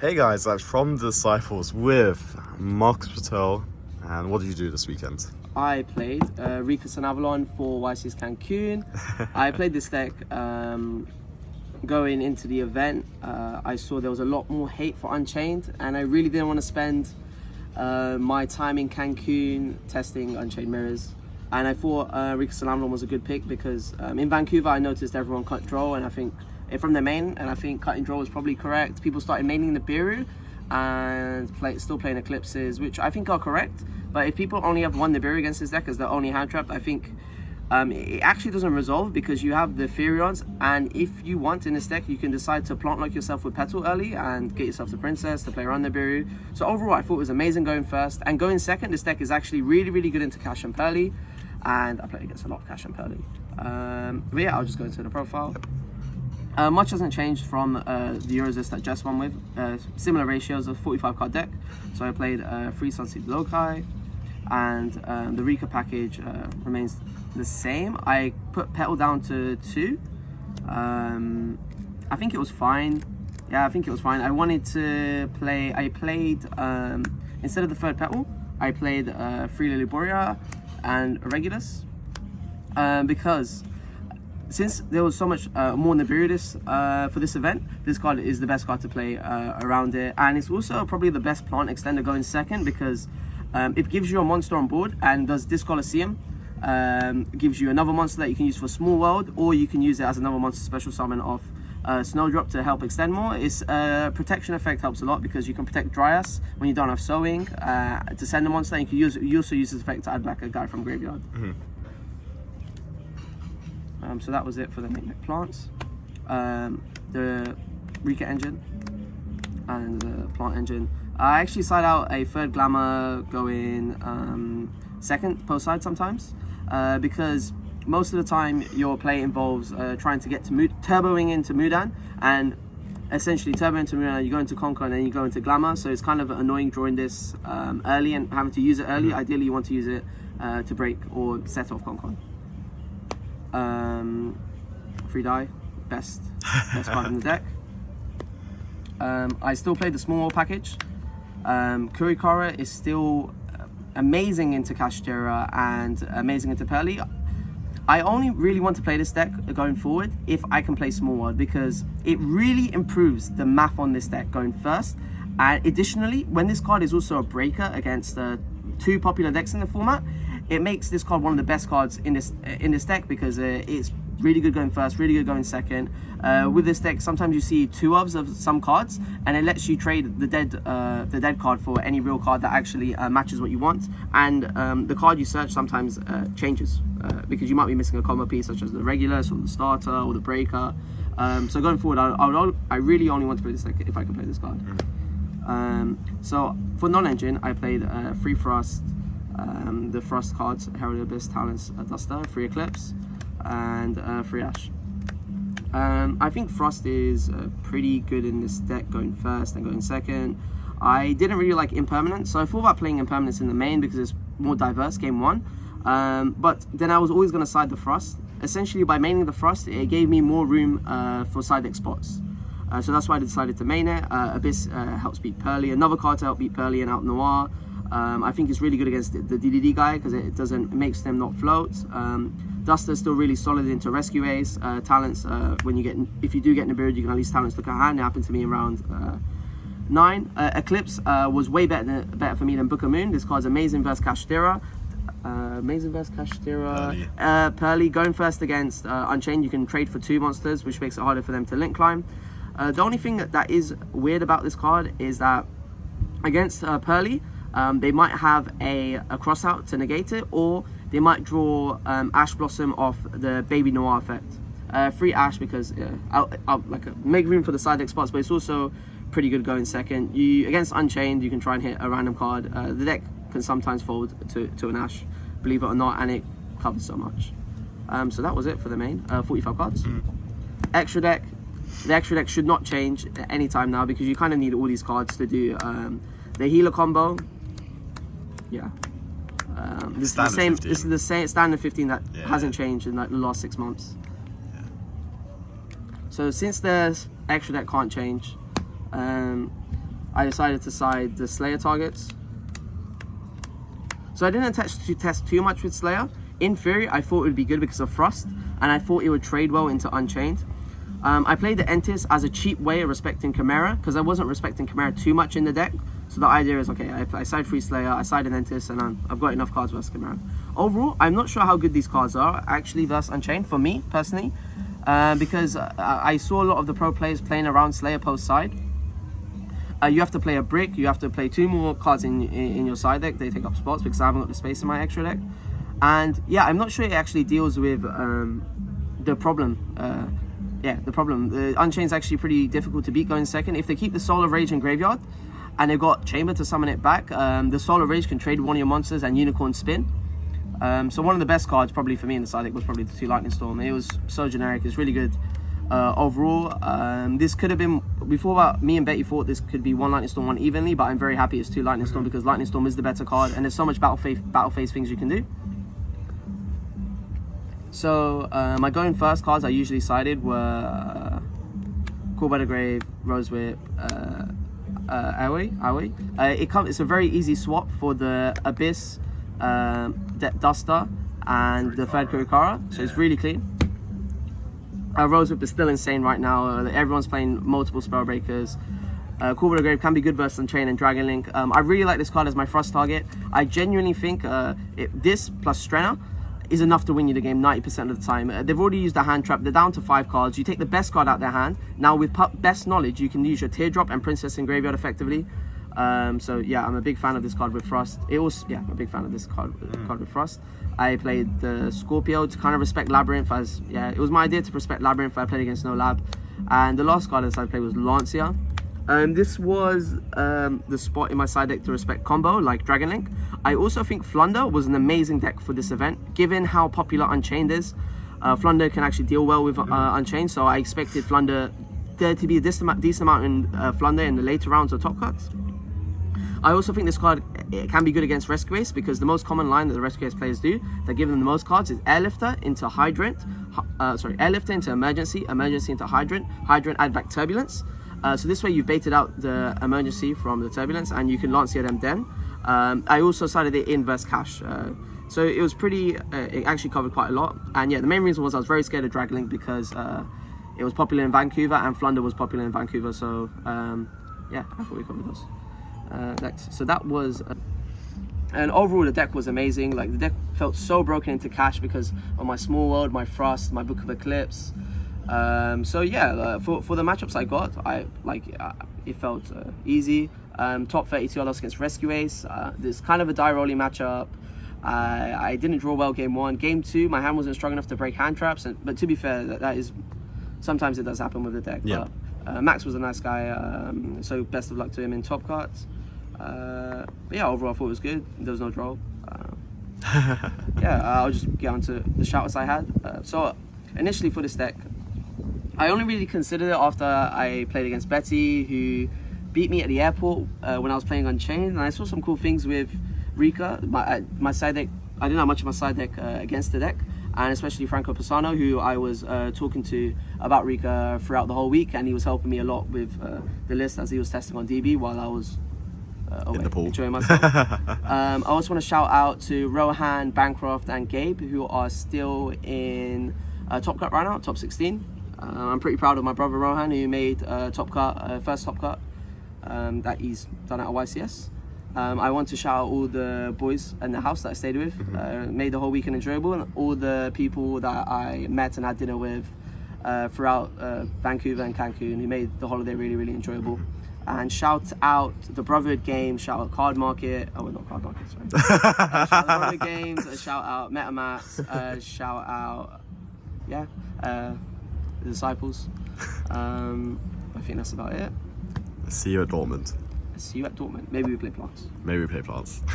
Hey guys, that's from the Disciples with Marcus Patel. And what did you do this weekend? I played Rikka Sunavalon for YCS Cancun. I played this deck going into the event. I saw there was a lot more hate for Unchained, and I really didn't want to spend my time in Cancun testing Unchained mirrors. And I thought Rikka Sunavalon was a good pick because in Vancouver I noticed everyone cut draw, and I think from the main, and I think cutting draw was probably correct. People started maining the Biru and still playing Eclipses, which I think are correct. But if people only have one Nibiru against this deck as their only hand trap, I think it actually doesn't resolve because you have the Furions, and if you want in this deck, you can decide to plant lock yourself with Patel early and get yourself the Princess to play around Nibiru. So overall, I thought it was amazing going first. And going second, this deck is actually really, really good into Cash and Pearly, and I played against a lot of Cash and Pearly. But yeah, I'll just go into the profile. Much hasn't changed from the Eurozist that Jess won with. Similar ratios of 45 card deck. So I played 3 Sunseed Lokai, and the Rikka package remains the same. I put Patel down to 2. I think it was fine. Yeah, I think it was fine. I wanted to play, I played, instead of the third Patel, I played 3 Lilyboria and a Regulus, because since there was so much more Nibiru for this event, this card is the best card to play around it. And it's also probably the best plant extender going second because it gives you a monster on board and does this Colosseum. Gives you another monster that you can use for Small World, or you can use it as another monster special summon off Snowdrop to help extend more. Its protection effect helps a lot because you can protect Dryas when you don't have Sowing to send a monster. And you also use this effect to add back a guy from graveyard. So that was it for the main deck plants. The Rikka engine and the plant engine. I actually side out a third Glamour going second post side sometimes because most of the time your play involves trying to get to turboing into Mudan, and essentially turbo into Mudan, you go into Conquer and then you go into Glamour, so it's kind of annoying drawing this early and having to use it early. Ideally you want to use it to break or set off Conquer. 3 die, best card in the deck. I still play the Small World package. Kurikara is still amazing into Kashtira and amazing into Pearly. I only really want to play this deck going forward if I can play Small World, because it really improves the math on this deck going first. And additionally, when this card is also a breaker against 2 popular decks in the format, it makes this card one of the best cards in this deck because it's really good going first, really good going second. With this deck, sometimes you see 2-ofs of some cards, and it lets you trade the dead card for any real card that actually matches what you want. And the card you search sometimes changes because you might be missing a combo piece such as the Regulus or the Starter or the Breaker. So going forward, I really only want to play this deck if I can play this card. So for non-engine, I played 3 Frost. The Frost cards, Herald Abyss, Talents, Duster, 3 Eclipse, and 3 Ash. I think Frost is pretty good in this deck going first and going second. I didn't really like Impermanence, so I thought about playing Impermanence in the main because it's more diverse game 1. But then I was always going to side the Frost. Essentially, by maining the Frost, it gave me more room for side deck spots. So that's why I decided to main it. Abyss helps beat Pearly. Another card to help beat Pearly and out Noir. I think it's really good against the DDD guy because it makes them not float. Duster's still really solid into Rescue Ace. Talents, if you do get Nibiru, you can at least Talents look at hand. It happened to me in round 9. Eclipse was way better for me than Book of Moon. This card's amazing versus Kashtira. Pearly going first against Unchained. You can trade for 2 monsters, which makes it harder for them to link climb. The only thing that is weird about this card is that against Pearly, they might have a cross out to negate it, or they might draw Ash Blossom off the Baby Noir effect. 3 Ash because I'll make room for the side deck spots, but it's also pretty good going second. Against Unchained, you can try and hit a random card. The deck can sometimes fold to an Ash, believe it or not, and it covers so much. So that was it for the main 45 cards. Extra deck. The extra deck should not change at any time now because you kind of need all these cards to do the healer combo. Yeah. This is the same. 15. This is the same standard 15 that hasn't changed in like the last 6 months. Yeah. So since the extra deck can't change, I decided to side the Slayer targets. So I didn't test too much with Slayer. In theory, I thought it would be good because of Thrust, and I thought it would trade well into Unchained. I played the Entis as a cheap way of respecting Chimera, because I wasn't respecting Chimera too much in the deck. So the idea is, okay, I side 3 Slayer, I side an Entis, and I've got enough cards versus Chimera. Overall, I'm not sure how good these cards are, actually, versus Unchained, for me, personally. Because I saw a lot of the pro players playing around Slayer post side. You have to play a brick, you have to play 2 more cards in your side deck. They take up spots because I haven't got the space in my extra deck. And yeah, I'm not sure it actually deals with the problem. The problem. The Unchained's actually pretty difficult to beat going second. If they keep the Soul of Rage in graveyard and they've got Chamber to summon it back, the Soul of Rage can trade one of your monsters and Unicorn Spin. So one of the best cards probably for me in the side deck was probably the 2 Lightning Storm. It was so generic, it's really good. Overall, this could have been, before me and Betty thought this could be 1 Lightning Storm, 1 evenly, but I'm very happy it's 2 Lightning Storm because Lightning Storm is the better card and there's so much battle phase things you can do. So my going first cards I usually sided were Call by the Grave, Rose Whip, Aoi. It's a very easy swap for the Abyss, Duster, and the third Kurikara, so it's really clean. Rose Whip is still insane right now. Everyone's playing multiple Spellbreakers. Call by the Grave can be good versus Unchained and Dragon Link. I really like this card as my Thrust target. I genuinely think this plus Strenna is enough to win you the game 90% of the time. They've already used the hand trap. They're down to 5 cards. You take the best card out their hand. Now with best knowledge, you can use your Teardrop and Princess in graveyard effectively. So yeah, I'm a big fan of this card with Thrust. I'm a big fan of this card with Thrust. I played the Scorpio to kind of respect Labyrinth as, it was my idea to respect Labyrinth. I played against no Lab. And the last card I played was Lancia. This was the spot in my side deck to respect combo like Dragon Link. I also think Flunder was an amazing deck for this event, given how popular Unchained is. Flunder can actually deal well with Unchained, so I expected Flunder there to be a decent amount in Flunder in the later rounds of top cuts. I also think this card can be good against Rescue Ace because the most common line that the Rescue Ace players do that give them the most cards is Airlifter into Hydrant, Airlifter into Emergency, Emergency into Hydrant, Hydrant add back Turbulence. So this way you've baited out the Emergency from the Turbulence and you can Lancia them then. I also sided it in versus Cash. So it was pretty, it actually covered quite a lot. And yeah, the main reason was I was very scared of Dragon Link because it was popular in Vancouver and Flunder was popular in Vancouver. So yeah, I thought we covered those. Next. So that was, and overall the deck was amazing. Like the deck felt so broken into Cash because of my Small World, my Thrust, my Book of Eclipse. So yeah, for the matchups I got, it felt easy. Top 32 I lost against Rescue Ace. This kind of a die rolling matchup. I didn't draw well game 1. Game 2, my hand wasn't strong enough to break hand traps. But to be fair, that is sometimes it does happen with the deck. Yeah. But, Max was a nice guy, so best of luck to him in top cuts. But yeah, overall I thought it was good. There was no draw. I'll just get on to the shoutouts I had. So initially for this deck, I only really considered it after I played against Betty, who beat me at the airport when I was playing Unchained, and I saw some cool things with Rikka. My side deck, I didn't have much of my side deck against the deck, and especially Franco Pisano, who I was talking to about Rikka throughout the whole week, and he was helping me a lot with the list as he was testing on DB while I was in the pool. Enjoying myself. I also want to shout out to Rohan, Bancroft, and Gabe, who are still in Top Cut right now, top 16. I'm pretty proud of my brother Rohan, who made Top Cut, first Top Cut that he's done at YCS. I want to shout out all the boys in the house that I stayed with, made the whole weekend enjoyable, and all the people that I met and had dinner with throughout Vancouver and Cancun, who made the holiday really, really enjoyable. And shout out the Brotherhood Games, shout out Card Market, not Card Market, sorry. Shout out the Brotherhood Games, shout out MetaMats, shout out, the Disciples. I think that's about it. See you at Dortmund. See you at Dortmund. Maybe we play Plants. Maybe we play Plants.